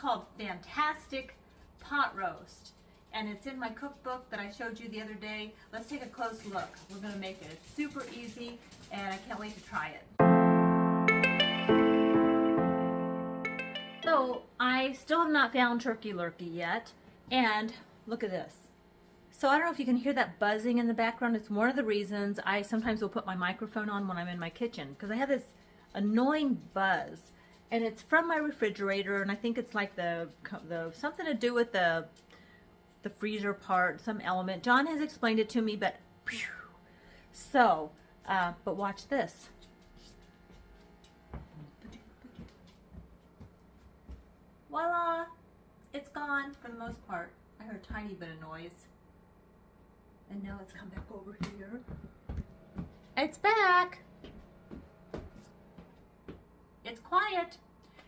called Fantastic Pot Roast, and it's in my cookbook that I showed you the other day. Let's take a close look. We're gonna make it. It's super easy, and I can't wait to try it. So I still have not found Turkey Lurkey yet, and look at this. So I don't know if you can hear that buzzing in the background. It's one of the reasons I sometimes will put my microphone on when I'm in my kitchen, because I have this annoying buzz, and it's from my refrigerator, and I think it's like the something to do with the freezer part, some element. John has explained it to me, but phew. So but watch this. Voila, it's gone for the most part. I heard a tiny bit of noise. And now let's come back over here. It's back. It's quiet.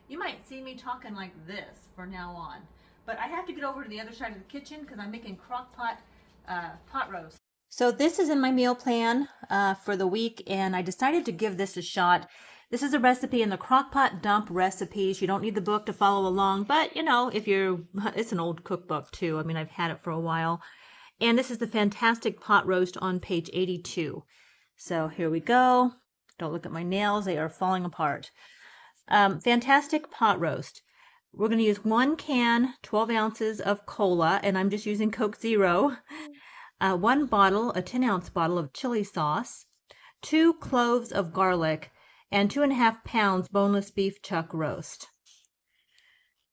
You might see me talking like this from now on. But I have to get over to the other side of the kitchen because I'm making Crockpot pot roast. So this is in my meal plan for the week, and I decided to give this a shot. This is a recipe in the Crockpot dump recipes. You don't need the book to follow along, but you know, if you're, it's an old cookbook too. I mean, I've had it for a while. And this is the Fantastic Pot Roast on page 82. So here we go. Don't look at my nails. They are falling apart. Fantastic Pot Roast. We're going to use 1 can, 12 ounces of cola, and I'm just using Coke Zero. 1 bottle, a 10-ounce bottle of chili sauce. 2 cloves of garlic. And 2.5 pounds boneless beef chuck roast.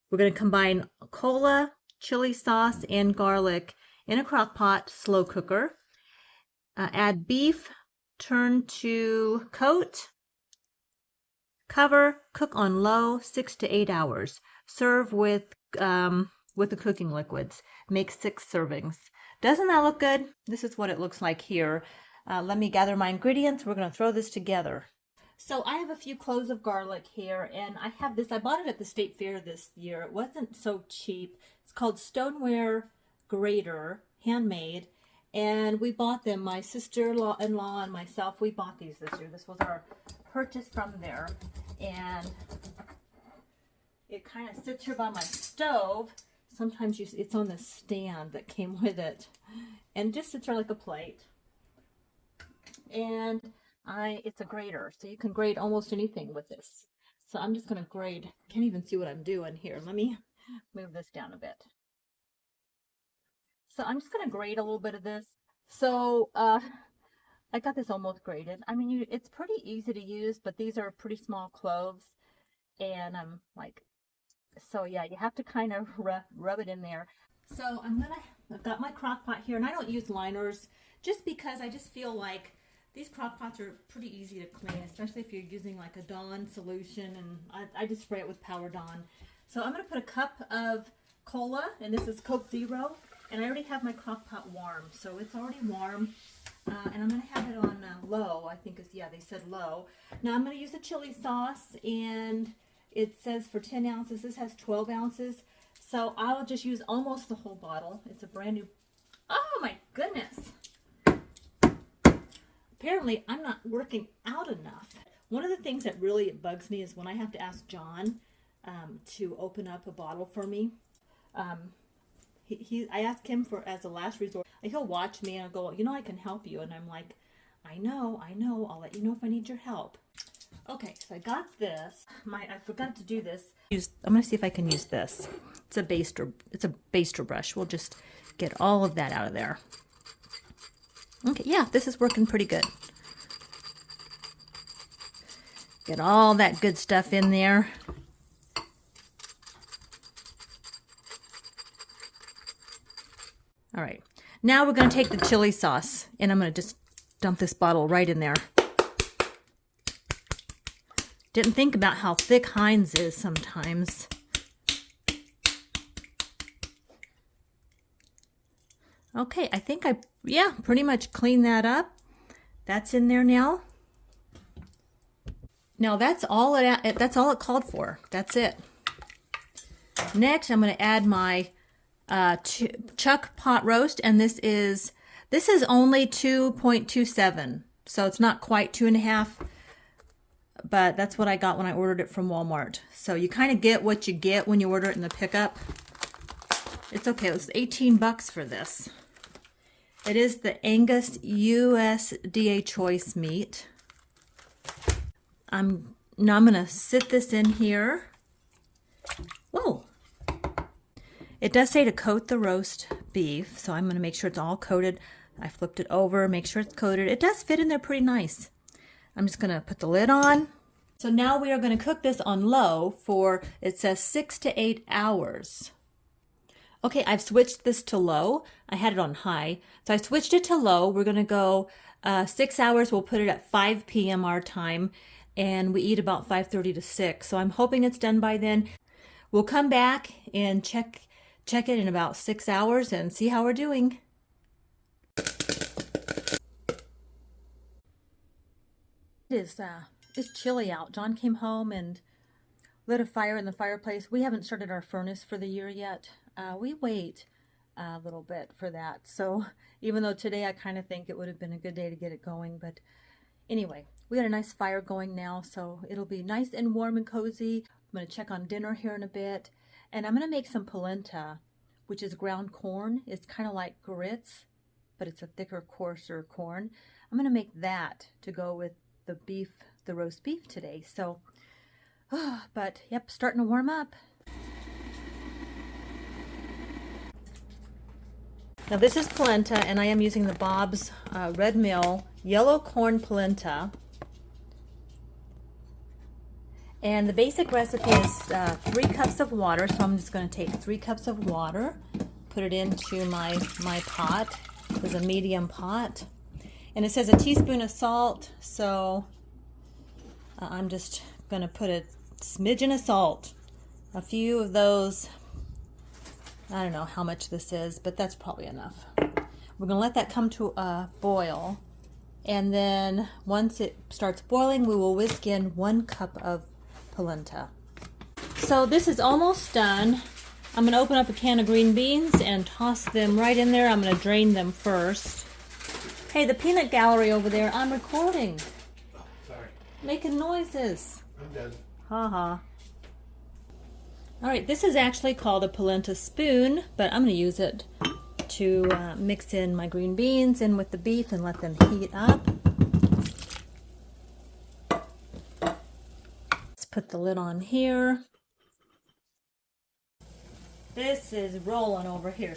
We're going to combine cola, chili sauce, and garlic in a crock pot slow cooker. Add beef, turn to coat, cover, cook on low 6 to 8 hours. Serve with the cooking liquids. Make 6 servings. Doesn't that look good? This is what it looks like here. Let me gather my ingredients. We're going to throw this together. So I have a few cloves of garlic here, and I have this. I bought it at the state fair this year. It wasn't so cheap. It's called Stoneware Grater, handmade, and we bought them. My sister-in-law and myself, we bought these this year. This was our purchase from there, and it kind of sits here by my stove. Sometimes it's on the stand that came with it, and just sits there like a plate. And it's a grater, so you can grate almost anything with this. So I'm just going to grate. Can't even see what I'm doing here. Let me move this down a bit. So I'm just going to grate a little bit of this. So I got this almost grated. I mean, it's pretty easy to use, but these are pretty small cloves, and I'm like, so yeah, you have to kind of rub it in there. So I've got my crock pot here, and I don't use liners just because I just feel like these crock pots are pretty easy to clean, especially if you're using like a Dawn solution, and I just spray it with Power Dawn. So I'm going to put a cup of cola, and this is Coke Zero, and I already have my crock pot warm, so it's already warm, and I'm going to have it on low. I think yeah, they said low. Now I'm going to use a chili sauce, and it says for 10 ounces. This has 12 ounces, so I'll just use almost the whole bottle. It's a brand new. Oh my goodness! Apparently, I'm not working out enough. One of the things that really bugs me is when I have to ask John to open up a bottle for me. I ask him for as a last resort. He'll watch me and I'll go, you know, I can help you. And I'm like, I know. I'll let you know if I need your help. Okay, so I got this. I forgot to do this. I'm going to see if I can use this. It's a baster brush. We'll just get all of that out of there. Okay, yeah, this is working pretty good. Get all that good stuff in there. All right, now we're going to take the chili sauce, and I'm going to just dump this bottle right in there. Didn't think about how thick Heinz is sometimes. Okay, I think yeah, pretty much cleaned that up. That's in there now. Now that's all it called for. That's it. Next, I'm going to add my chuck pot roast, and this is only 2.27, so it's not quite 2.5 but that's what I got when I ordered it from Walmart. So you kind of get what you get when you order it in the pickup. It's okay. It was 18 bucks for this. It is the Angus USDA choice meat. Now I'm going to sit this in here. Whoa. It does say to coat the roast beef, so I'm going to make sure it's all coated. I flipped it over, make sure it's coated. It does fit in there pretty nice. I'm just going to put the lid on. So now we are going to cook this on low for, it says 6 to 8 hours. Okay, I've switched this to low. I had it on high. So I switched it to low. We're going to go 6 hours. We'll put it at 5 p.m. our time. And we eat about 5:30 to 6. So I'm hoping it's done by then. We'll come back and check it in about 6 hours and see how we're doing. It's chilly out. John came home and lit a fire in the fireplace. We haven't started our furnace for the year yet. We wait a little bit for that. So even though today I kind of think it would have been a good day to get it going, but anyway, we got a nice fire going now, so it'll be nice and warm and cozy. I'm going to check on dinner here in a bit, and I'm going to make some polenta, which is ground corn. It's kind of like grits, but it's a thicker, coarser corn. I'm going to make that to go with the beef, the roast beef today. So, but yep, starting to warm up. Now this is polenta, and I am using the Bob's Red Mill yellow corn polenta. And the basic recipe is 3 cups of water. So I'm just going to take 3 cups of water, put it into my pot. It's a medium pot. And it says a teaspoon of salt. So I'm just going to put a smidgen of salt. A few of those. I don't know how much this is, but that's probably enough. We're going to let that come to a boil. And then once it starts boiling, we will whisk in 1 cup of polenta. So this is almost done. I'm going to open up a can of green beans and toss them right in there. I'm going to drain them first. Hey, the peanut gallery over there, I'm recording. Oh, sorry. Making noises. I'm done. Haha. All right, this is actually called a polenta spoon, but I'm going to use it to mix in my green beans in with the beef and let them heat up. Let's put the lid on here. This is rolling over here.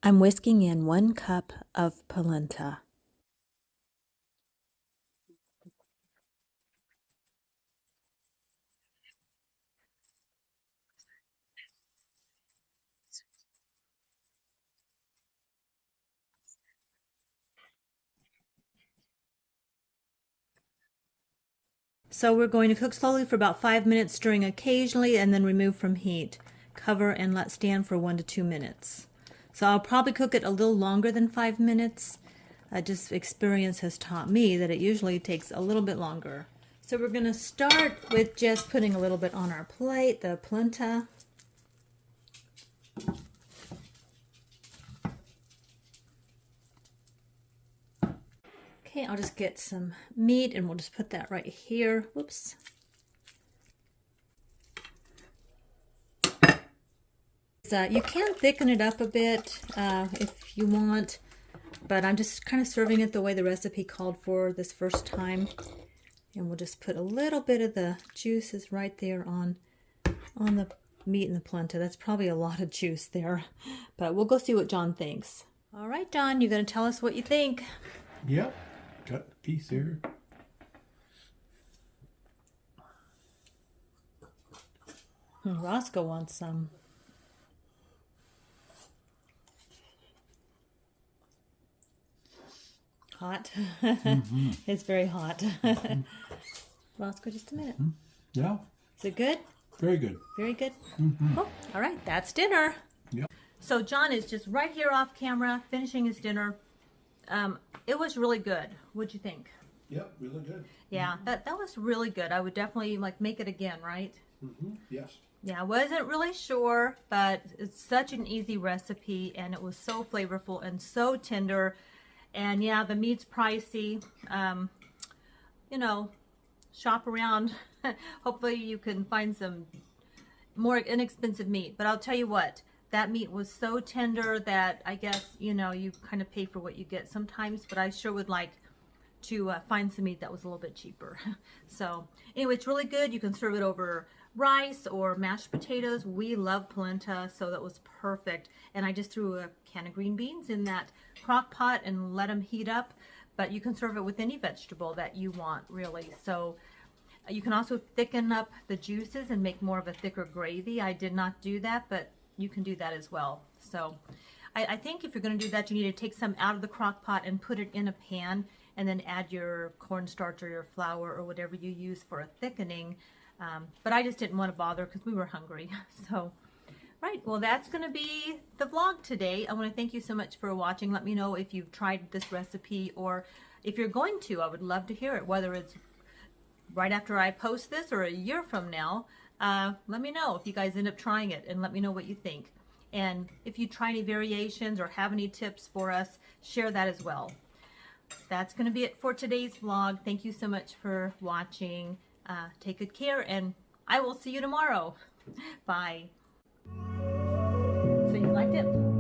I'm whisking in 1 cup of polenta. So we're going to cook slowly for about 5 minutes, stirring occasionally, and then remove from heat. Cover and let stand for 1 to 2 minutes. So I'll probably cook it a little longer than 5 minutes. Just experience has taught me that it usually takes a little bit longer. So we're going to start with just putting a little bit on our plate, the polenta. Okay, I'll just get some meat and we'll just put that right here. Whoops. You can thicken it up a bit if you want, but I'm just kind of serving it the way the recipe called for this first time. And we'll just put a little bit of the juices right there on the meat and the polenta. That's probably a lot of juice there, but we'll go see what John thinks. All right, John, you're going to tell us what you think. Yep. Cut the piece here. Roscoe wants some. Hot. Mm-hmm. It's very hot. Roscoe, just a minute. Mm-hmm. Yeah. Is it good? Very good. Very good? Mm-hmm. Oh, all right, that's dinner. Yep. So John is just right here off camera finishing his dinner. It was really good. What'd you think? Yep, really good. Yeah, that was really good. I would definitely make it again, right? Mm-hmm. Yes. Yeah, I wasn't really sure, but it's such an easy recipe, and it was so flavorful and so tender. And yeah, the meat's pricey. You know, shop around. Hopefully you can find some more inexpensive meat. But I'll tell you what, that meat was so tender that I guess, you know, you kind of pay for what you get sometimes, but I sure would like to find some meat that was a little bit cheaper. So anyway, it's really good. You can serve it over rice or mashed potatoes. We love polenta, so that was perfect. And I just threw a can of green beans in that crock pot and let them heat up. But you can serve it with any vegetable that you want, really. So you can also thicken up the juices and make more of a thicker gravy. I did not do that, but you can do that as well. So I think if you're going to do that, you need to take some out of the crock pot and put it in a pan, and then add your cornstarch or your flour or whatever you use for a thickening. But I just didn't want to bother because we were hungry. So, right, well, that's going to be the vlog today. I want to thank you so much for watching. Let me know if you've tried this recipe, or if you're going to. I would love to hear it, whether it's right after I post this or a year from now. Let me know if you guys end up trying it, and let me know what you think. And if you try any variations or have any tips for us, share that as well. That's going to be it for today's vlog. Thank you so much for watching. Take good care, and I will see you tomorrow. Bye. So you liked it?